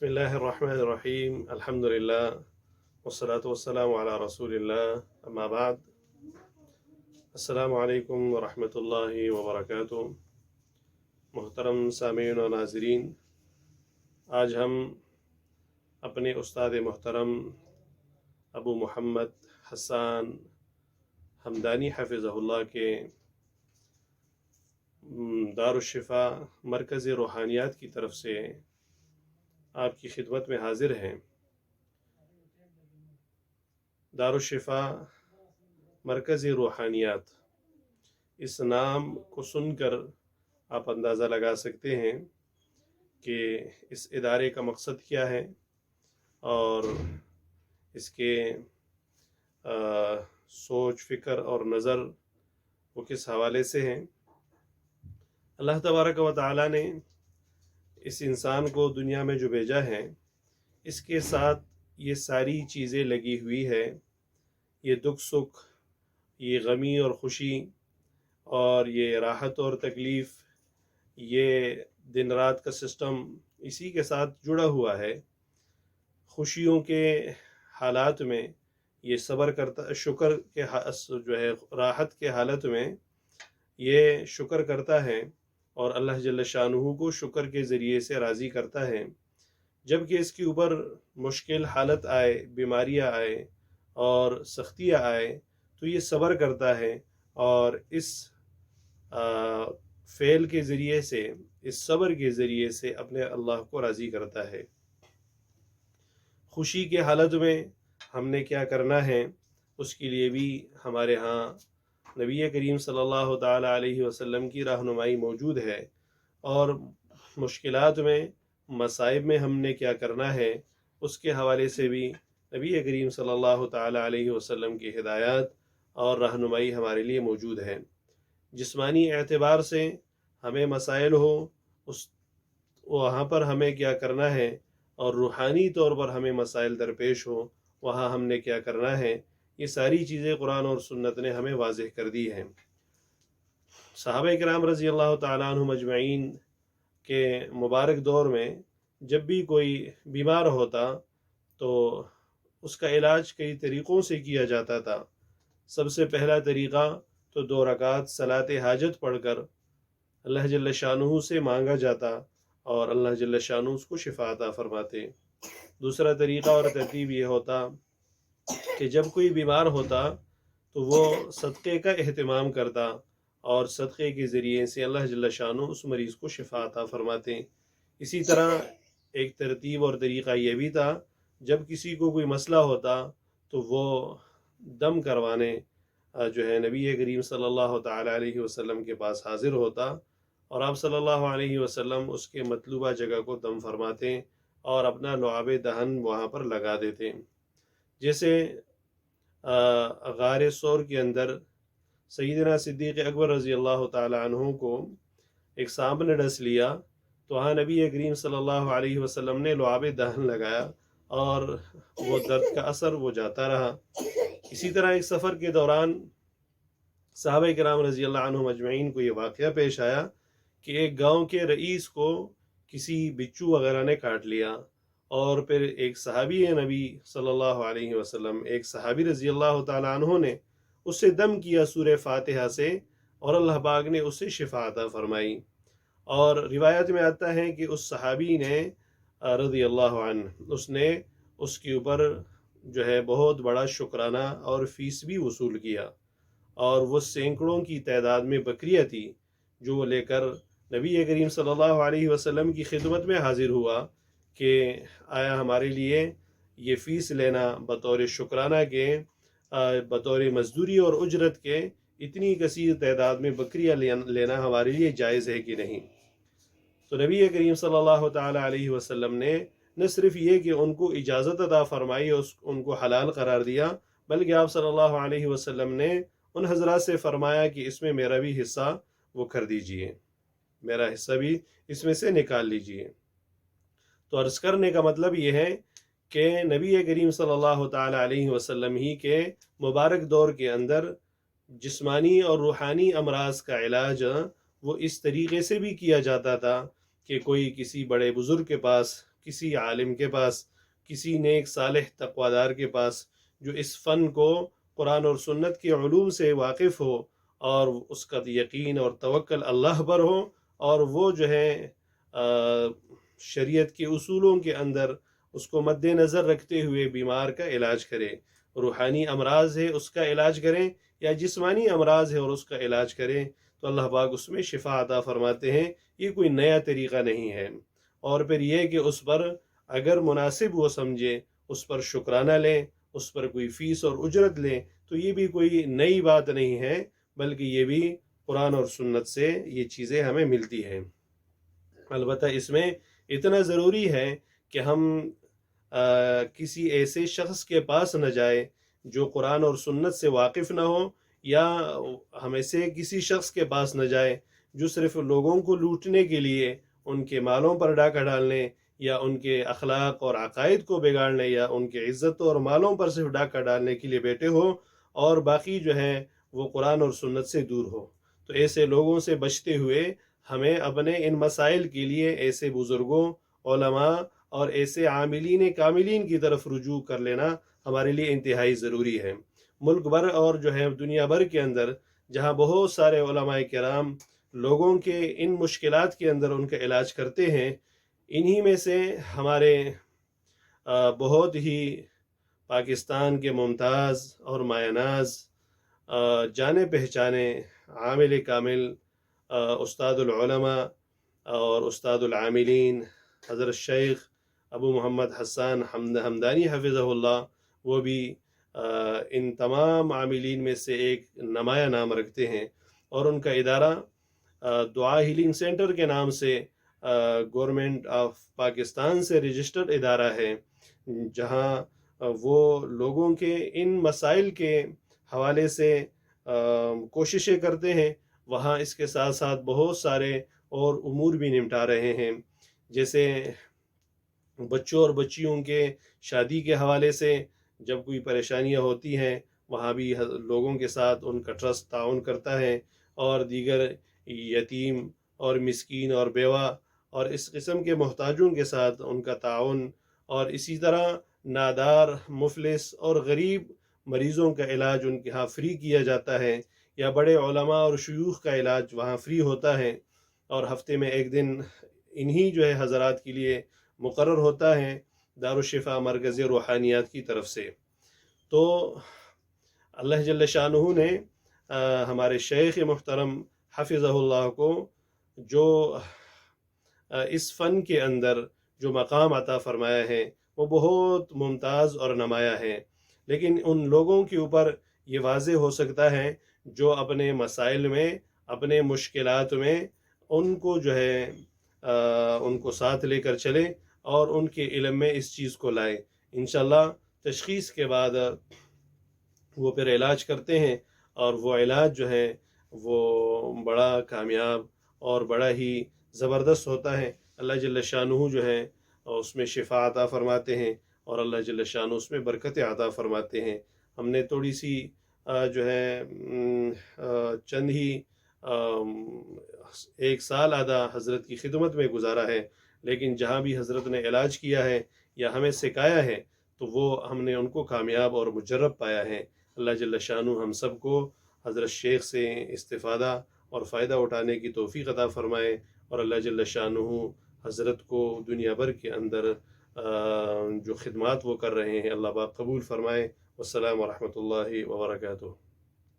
بسم اللہ الرحمن الرحیم الحمد للہ والصلاة والسلام علی رسول اللہ اما بعد السلام علیکم ورحمۃ اللہ وبرکاتہ۔ محترم سامعین و ناظرین، آج ہم اپنے استاد محترم ابو محمد حسان حمدانی حفظہ اللہ کے دارالشفا مرکز روحانیات کی طرف سے آپ کی خدمت میں حاضر ہیں۔ دارالشفا مرکز روحانیات، اس نام کو سن کر آپ اندازہ لگا سکتے ہیں کہ اس ادارے کا مقصد کیا ہے اور اس کے سوچ فکر اور نظر وہ کس حوالے سے ہیں۔ اللہ تبارک و تعالیٰ نے اس انسان کو دنیا میں جو بھیجا ہے، اس کے ساتھ یہ ساری چیزیں لگی ہوئی ہے، یہ دکھ سکھ، یہ غمی اور خوشی، اور یہ راحت اور تکلیف، یہ دن رات کا سسٹم اسی کے ساتھ جڑا ہوا ہے۔ خوشیوں کے حالات میں یہ صبر کرتا، شکر کے راحت کے حالت میں یہ شکر کرتا ہے اور اللہ جل شانہ کو شکر کے ذریعے سے راضی کرتا ہے۔ جب کہ اس کے اوپر مشکل حالت آئے، بیماریاں آئے اور سختیاں آئے تو یہ صبر کرتا ہے اور اس فعل کے ذریعے سے، اس صبر کے ذریعے سے اپنے اللہ کو راضی کرتا ہے۔ خوشی کے حالت میں ہم نے کیا کرنا ہے، اس کے لیے بھی ہمارے ہاں نبی کریم صلی اللہ تعالی علیہ وسلم کی رہنمائی موجود ہے، اور مشکلات میں، مصائب میں ہم نے کیا کرنا ہے، اس کے حوالے سے بھی نبی کریم صلی اللہ تعالی علیہ وسلم کی ہدایات اور رہنمائی ہمارے لیے موجود ہے۔ جسمانی اعتبار سے ہمیں مسائل ہو، وہاں پر ہمیں کیا کرنا ہے، اور روحانی طور پر ہمیں مسائل درپیش ہو، وہاں ہم نے کیا کرنا ہے، یہ ساری چیزیں قرآن اور سنت نے ہمیں واضح کر دی ہیں۔ صحابہ کرام رضی اللہ تعالیٰ عنہم اجمعین کے مبارک دور میں جب بھی کوئی بیمار ہوتا تو اس کا علاج کئی طریقوں سے کیا جاتا تھا۔ سب سے پہلا طریقہ تو 2 رکعت صلاۃ حاجت پڑھ کر اللہ جل شانہ سے مانگا جاتا اور اللہ جل شانہ اس کو شفا عطا فرماتے۔ دوسرا طریقہ اور ترتیب یہ ہوتا کہ جب کوئی بیمار ہوتا تو وہ صدقے کا اہتمام کرتا اور صدقے کے ذریعے سے اللہ جل شانہ اس مریض کو شفا عطا فرماتے۔ اسی طرح ایک ترتیب اور طریقہ یہ بھی تھا، جب کسی کو کوئی مسئلہ ہوتا تو وہ دم کروانے نبی کریم صلی اللہ تعالی علیہ وسلم کے پاس حاضر ہوتا، اور آپ صلی اللہ علیہ وسلم اس کے مطلوبہ جگہ کو دم فرماتے اور اپنا لعاب دہن وہاں پر لگا دیتے۔ جیسے غار ثور کے اندر سیدنا صدیق اکبر رضی اللہ تعالی عنہ کو ایک سانپ نے ڈس لیا، تو وہاں نبی کریم صلی اللہ علیہ وسلم نے لعاب دہن لگایا اور وہ درد کا اثر وہ جاتا رہا۔ اسی طرح ایک سفر کے دوران صحابہ کرام رضی اللہ عنہم اجمعین کو یہ واقعہ پیش آیا کہ ایک گاؤں کے رئیس کو کسی بچو وغیرہ نے کاٹ لیا، اور پھر ایک صحابی نبی صلی اللہ علیہ وسلم، ایک صحابی رضی اللہ تعالیٰ عنہ نے اس سے دم کیا سورہ فاتحہ سے، اور اللہ پاک نے اسے شفا عطا فرمائی۔ اور روایت میں آتا ہے کہ اس صحابی نے رضی اللہ عنہ، اس نے اس کے اوپر بہت بڑا شکرانہ اور فیس بھی وصول کیا، اور وہ سینکڑوں کی تعداد میں بکریاں تھی جو وہ لے کر نبی کریم صلی اللہ علیہ وسلم کی خدمت میں حاضر ہوا کہ آیا ہمارے لیے یہ فیس لینا بطور شکرانہ کے، بطور مزدوری اور اجرت کے، اتنی کثیر تعداد میں بکریاں لینا ہمارے لیے جائز ہے کہ نہیں؟ تو نبی کریم صلی اللہ تعالی علیہ وسلم نے نہ صرف یہ کہ ان کو اجازت عطا فرمائی اور ان کو حلال قرار دیا، بلکہ آپ صلی اللہ علیہ وسلم نے ان حضرات سے فرمایا کہ اس میں میرا بھی حصہ وہ کر دیجئے، میرا حصہ بھی اس میں سے نکال لیجئے۔ تو عرض کرنے کا مطلب یہ ہے کہ نبی کریم صلی اللہ تعالی علیہ وسلم ہی کے مبارک دور کے اندر جسمانی اور روحانی امراض کا علاج وہ اس طریقے سے بھی کیا جاتا تھا کہ کوئی کسی بڑے بزرگ کے پاس کسی عالم کے پاس، کسی نیک صالح تقوادار کے پاس جو اس فن کو قرآن اور سنت کے علوم سے واقف ہو اور اس کا یقین اور توکل اللہ پر ہو، اور وہ جو ہے شریعت کے اصولوں کے اندر اس کو مد نظر رکھتے ہوئے بیمار کا علاج کرے۔ روحانی امراض ہے اس کا علاج کریں یا جسمانی امراض ہے اور اس کا علاج کریں، تو اللہ پاک اس میں شفا عطا فرماتے ہیں۔ یہ کوئی نیا طریقہ نہیں ہے۔ اور پھر یہ کہ اس پر اگر مناسب وہ سمجھے اس پر شکرانہ لیں، اس پر کوئی فیس اور اجرت لیں، تو یہ بھی کوئی نئی بات نہیں ہے، بلکہ یہ بھی قرآن اور سنت سے یہ چیزیں ہمیں ملتی ہیں۔ البتہ اس میں اتنا ضروری ہے کہ ہم کسی ایسے شخص کے پاس نہ جائے جو قرآن اور سنت سے واقف نہ ہو، یا ہم ایسے کسی شخص کے پاس نہ جائے جو صرف لوگوں کو لوٹنے کے لیے ان کے مالوں پر ڈاکہ ڈالنے یا ان کے اخلاق اور عقائد کو بگاڑنے یا ان کے عزت اور مالوں پر صرف ڈاکہ ڈالنے کے لیے بیٹھے ہو، اور باقی جو ہے وہ قرآن اور سنت سے دور ہو۔ تو ایسے لوگوں سے بچتے ہوئے ہمیں اپنے ان مسائل کے لیے ایسے بزرگوں، علماء اور ایسے عاملین کاملین کی طرف رجوع کر لینا ہمارے لیے انتہائی ضروری ہے۔ ملک بھر اور جو ہے دنیا بھر کے اندر جہاں بہت سارے علماء کرام لوگوں کے ان مشکلات کے اندر ان کا علاج کرتے ہیں، انہی میں سے ہمارے بہت ہی پاکستان کے ممتاز اور مایہ ناز جانے پہچانے عامل کامل استاد العلماء اور استاد العاملین حضرت شیخ ابو محمد حسان حمدانی حفظہ اللہ، وہ بھی ان تمام عاملین میں سے ایک نمایاں نام رکھتے ہیں، اور ان کا ادارہ دعا ہیلنگ سینٹر کے نام سے گورنمنٹ آف پاکستان سے رجسٹرڈ ادارہ ہے، جہاں وہ لوگوں کے ان مسائل کے حوالے سے کوششیں کرتے ہیں۔ وہاں اس کے ساتھ ساتھ بہت سارے اور امور بھی نمٹا رہے ہیں، جیسے بچوں اور بچیوں کے شادی کے حوالے سے جب کوئی پریشانیاں ہوتی ہیں، وہاں بھی لوگوں کے ساتھ ان کا ٹرسٹ تعاون کرتا ہے، اور دیگر یتیم اور مسکین اور بیوہ اور اس قسم کے محتاجوں کے ساتھ ان کا تعاون، اور اسی طرح نادار، مفلس اور غریب مریضوں کا علاج ان کے ہاں فری کیا جاتا ہے، یا بڑے علماء اور شیوخ کا علاج وہاں فری ہوتا ہے، اور ہفتے میں ایک دن انہی جو ہے حضرات کے لیے مقرر ہوتا ہے دارالشفا مرکز روحانیات کی طرف سے۔ تو اللہ جل شانہ نے ہمارے شیخ محترم حفظہ اللہ کو جو اس فن کے اندر جو مقام عطا فرمایا ہے وہ بہت ممتاز اور نمایاں ہے، لیکن ان لوگوں کے اوپر یہ واضح ہو سکتا ہے جو اپنے مسائل میں، اپنے مشکلات میں ان کو جو ہے ان کو ساتھ لے کر چلے اور ان کے علم میں اس چیز کو لائے۔ انشاءاللہ تشخیص کے بعد وہ پھر علاج کرتے ہیں، اور وہ علاج جو ہے وہ بڑا کامیاب اور بڑا ہی زبردست ہوتا ہے۔ اللہ جل شانہ جو ہے اس میں شفا عطا فرماتے ہیں، اور اللہ جل شانہ اس میں برکت عطا فرماتے ہیں۔ ہم نے تھوڑی سی جو ہے چند ہی ایک سال آدھا حضرت کی خدمت میں گزارا ہے، لیکن جہاں بھی حضرت نے علاج کیا ہے یا ہمیں سکھایا ہے تو وہ ہم نے ان کو کامیاب اور مجرب پایا ہے۔ اللہ جل شانہ ہم سب کو حضرت شیخ سے استفادہ اور فائدہ اٹھانے کی توفیق عطا فرمائے، اور اللہ جل شانہ حضرت کو دنیا بھر کے اندر جو خدمات وہ کر رہے ہیں اللہ پاک قبول فرمائے۔ والسلام ورحمۃ اللہ وبرکاتہ۔